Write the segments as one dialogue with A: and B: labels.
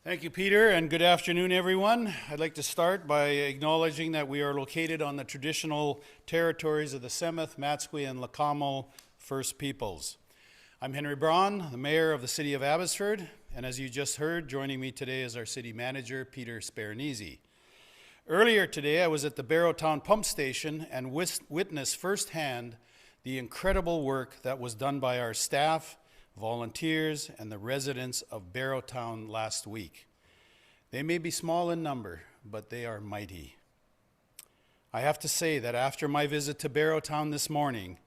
A: Thank you, Peter, and good afternoon, everyone. I'd like to start by acknowledging that we are located on the traditional territories of the Tsemeth, Matsqui, and Lakamo First Peoples. I'm Henry Braun, the Mayor of the City of Abbotsford, and as you just heard, joining me today is our City Manager, Peter Sparanese. Earlier today, I was at the Barrowtown pump station and witnessed firsthand the incredible work that was done by our staff, volunteers, and the residents of Barrowtown last week. They may be small in number, but they are mighty. I have to say that after my visit to Barrowtown this morning,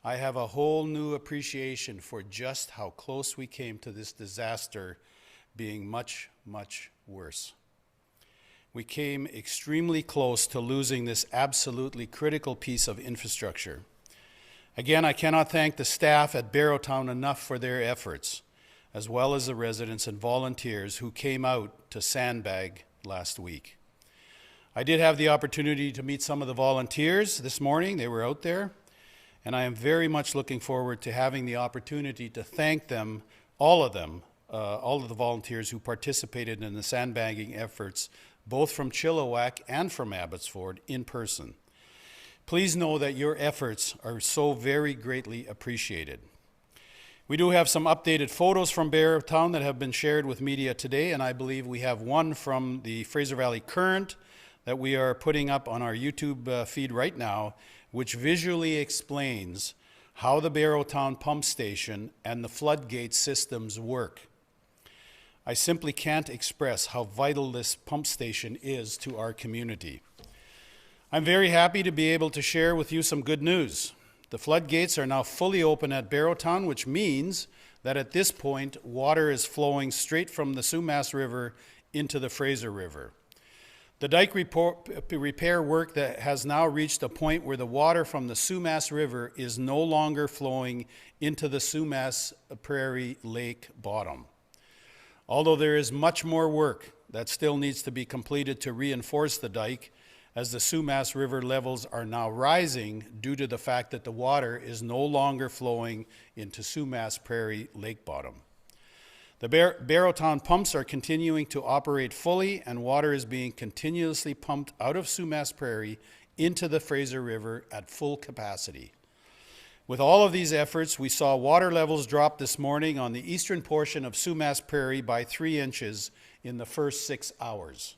A: I have a whole new appreciation for just how close we came to this disaster being much, much worse. We came extremely close to losing this absolutely critical piece of infrastructure. Again, I cannot thank the staff at Barrowtown enough for their efforts, as well as the residents and volunteers who came out to sandbag last week. I did have the opportunity to meet some of the volunteers this morning. They were out there, and I am very much looking forward to having the opportunity to thank them, all of the volunteers who participated in the sandbagging efforts, both from Chilliwack and from Abbotsford, in person. Please know that your efforts are so very greatly appreciated. We do have some updated photos from Barrowtown that have been shared with media today, and I believe we have one from the Fraser Valley Current that we are putting up on our YouTube feed right now, which visually explains how the Barrowtown pump station and the floodgate systems work. I simply can't express how vital this pump station is to our community. I'm very happy to be able to share with you some good news. The floodgates are now fully open at Barrowtown, which means that at this point, water is flowing straight from the Sumas River into the Fraser River. The dike repair work that has now reached a point where the water from the Sumas River is no longer flowing into the Sumas Prairie lake bottom. Although there is much more work that still needs to be completed to reinforce the dike, as the Sumas River levels are now rising due to the fact that the water is no longer flowing into Sumas Prairie lake bottom. The Barrowtown pumps are continuing to operate fully, and water is being continuously pumped out of Sumas Prairie into the Fraser River at full capacity. With all of these efforts, we saw water levels drop this morning on the eastern portion of Sumas Prairie by 3 inches in the first 6 hours.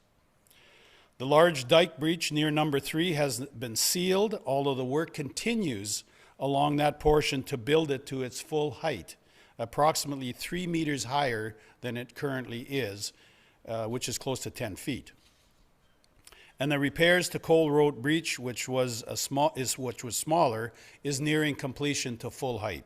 A: The large dike breach near number 3 has been sealed, although the work continues along that portion to build it to its full height, approximately 3 meters higher than it currently is, which is close to 10 feet. And the repairs to Cole Road breach, which was smaller, is nearing completion to full height.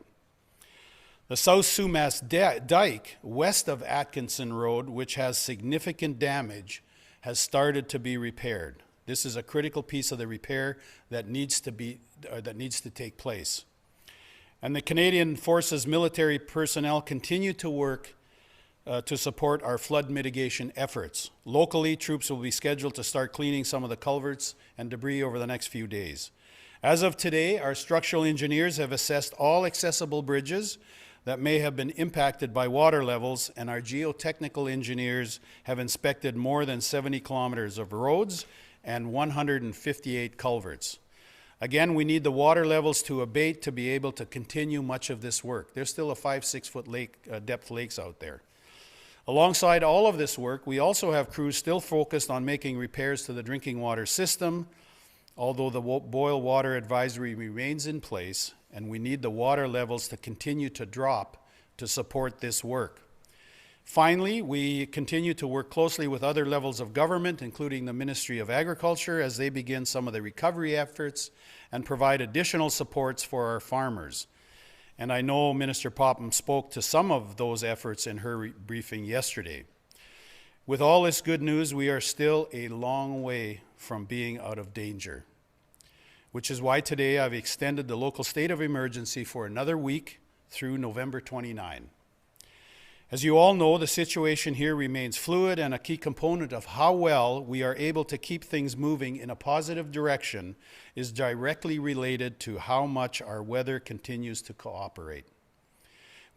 A: The South Sumas dike west of Atkinson Road, which has significant damage, has started to be repaired. This is a critical piece of the repair that needs to take place. And the Canadian Forces military personnel continue to work to support our flood mitigation efforts. Locally, troops will be scheduled to start cleaning some of the culverts and debris over the next few days. As of today, our structural engineers have assessed all accessible bridges that may have been impacted by water levels, and our geotechnical engineers have inspected more than 70 kilometers of roads and 158 culverts. Again, we need the water levels to abate to be able to continue much of this work. There's still a 5-6 foot depth lakes out there. Alongside all of this work, we also have crews still focused on making repairs to the drinking water system, although the boil water advisory remains in place, and we need the water levels to continue to drop to support this work. Finally, we continue to work closely with other levels of government, including the Ministry of Agriculture, as they begin some of the recovery efforts and provide additional supports for our farmers. And I know Minister Popham spoke to some of those efforts in her briefing yesterday. With all this good news, we are still a long way from being out of danger, which is why today I've extended the local state of emergency for another week through November 29. As you all know, the situation here remains fluid, and a key component of how well we are able to keep things moving in a positive direction is directly related to how much our weather continues to cooperate.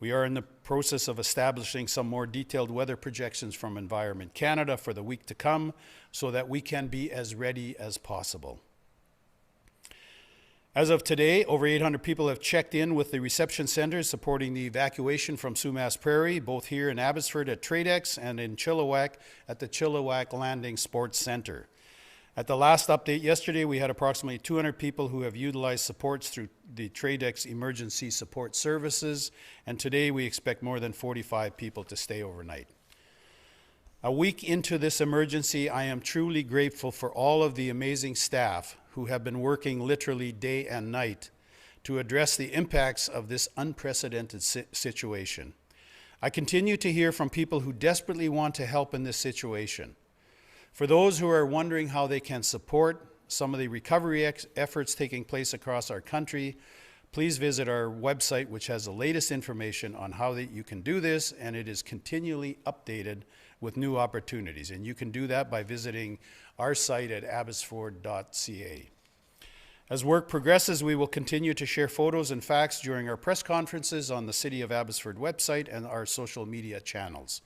A: We are in the process of establishing some more detailed weather projections from Environment Canada for the week to come so that we can be as ready as possible. As of today, over 800 people have checked in with the reception centers supporting the evacuation from Sumas Prairie, both here in Abbotsford at Tradex and in Chilliwack at the Chilliwack Landing Sports Center. At the last update yesterday, we had approximately 200 people who have utilized supports through the Tradex Emergency Support Services, and today we expect more than 45 people to stay overnight. A week into this emergency, I am truly grateful for all of the amazing staff who have been working literally day and night to address the impacts of this unprecedented situation. I continue to hear from people who desperately want to help in this situation. For those who are wondering how they can support some of the recovery efforts taking place across our country, please visit our website, which has the latest information on how you can do this, and it is continually updated with new opportunities. And you can do that by visiting our site at abbotsford.ca. As work progresses, we will continue to share photos and facts during our press conferences on the City of Abbotsford website and our social media channels.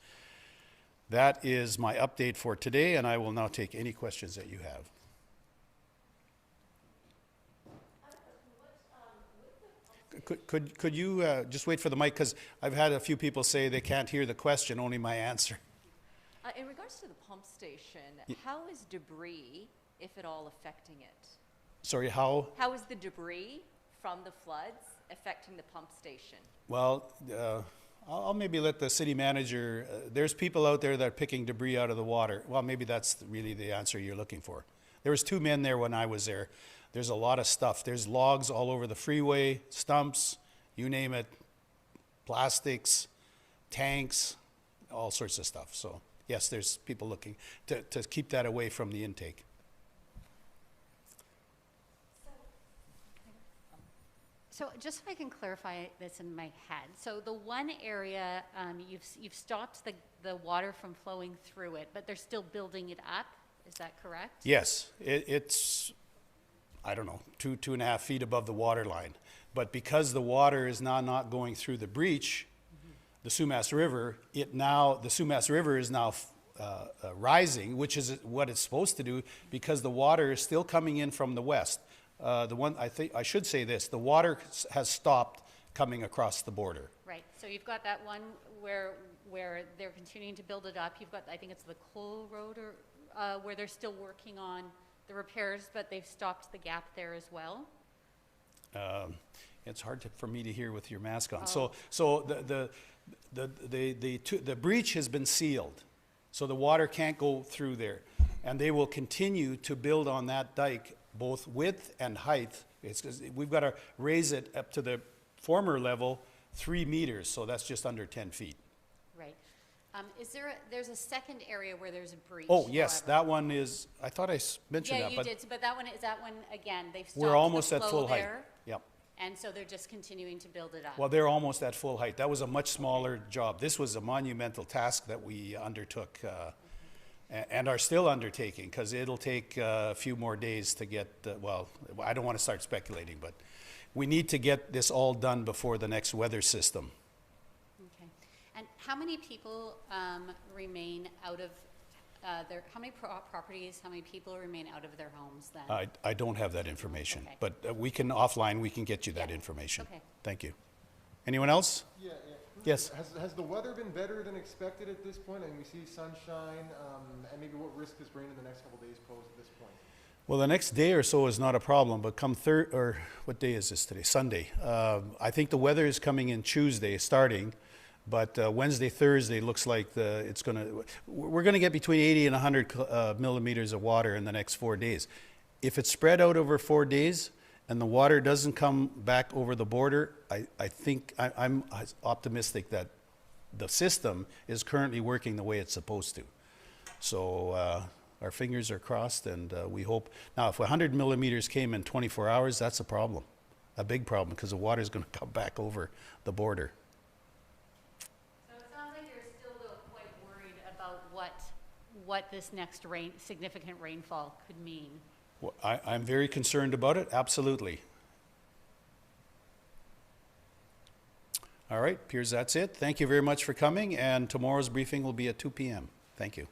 A: That is my update for today, and I will now take any questions that you have. Could you just wait for the mic, because I've had a few people say they can't hear the question, only my answer.
B: In regards to the pump station, how is debris, if at all, affecting it?
A: Sorry, how?
B: How is the debris from the floods affecting the pump station?
A: Well, I'll maybe let the city manager, there's people out there that are picking debris out of the water. Well, maybe that's really the answer you're looking for. There was 2 men there when I was there. There's a lot of stuff. There's logs all over the freeway, stumps, you name it, plastics, tanks, all sorts of stuff. So yes, there's people looking to keep that away from the intake.
C: So just so I can clarify this in my head, so the one area you've stopped the water from flowing through it, but they're still building it up. Is that correct?
A: Yes, it's I don't know 2.5 feet above the water line, but because the water is now not going through the breach, the Sumas River, the Sumas River is now rising, which is what it's supposed to do because the water is still coming in from the west. I should say this, the water has stopped coming across the border.
C: Right, so you've got that one where they're continuing to build it up. You've got, I think it's the Cole Road, where they're still working on the repairs, but they've stopped the gap there as well.
A: It's hard for me to hear with your mask on.
C: Oh.
A: So the breach has been sealed, so the water can't go through there, and they will continue to build on that dike, both width and height. We've got to raise it up to the former level 3 meters, so that's just under 10 feet.
C: Right. There's a second area where there's a breach?
A: Oh, yes,
C: however.
A: that one is, I thought I mentioned that.
C: Yeah, you did, but that one, again, they've stopped
A: we're almost
C: the
A: at
C: flow
A: full height.
C: there,
A: Yep.
C: and so they're just continuing to build it up.
A: Well, they're almost at full height. That was a much smaller job. This was a monumental task that we undertook and are still undertaking, because it'll take a few more days to get, well, I don't want to start speculating, but we need to get this all done before the next weather system.
C: Okay. And how many people remain out of how many properties, how many people remain out of their homes then?
A: I don't have that information,
C: Okay.
A: but we can offline, we can get you that
C: Yeah.
A: information.
C: Okay.
A: Thank you. Anyone else?
D: Yeah.
A: Yes.
D: Has the weather been better than expected at this point? And we see sunshine, and maybe what risk does rain in the next couple of days pose at this point?
A: Well, the next day or so is not a problem, but come what day is this today? Sunday. I think the weather is coming in Tuesday, starting, but Wednesday, Thursday looks like we're gonna get between 80 and 100 millimeters of water in the next 4 days. If it's spread out over 4 days and the water doesn't come back over the border, I think I'm optimistic that the system is currently working the way it's supposed to. So our fingers are crossed, and we hope. Now, if 100 millimeters came in 24 hours, that's a problem, a big problem, because the water is going to come back over the border.
C: So it sounds like you're still though quite worried about what this next significant rainfall could mean.
A: Well, I'm very concerned about it, absolutely. All right, appears that's it. Thank you very much for coming, and tomorrow's briefing will be at 2 p.m. Thank you.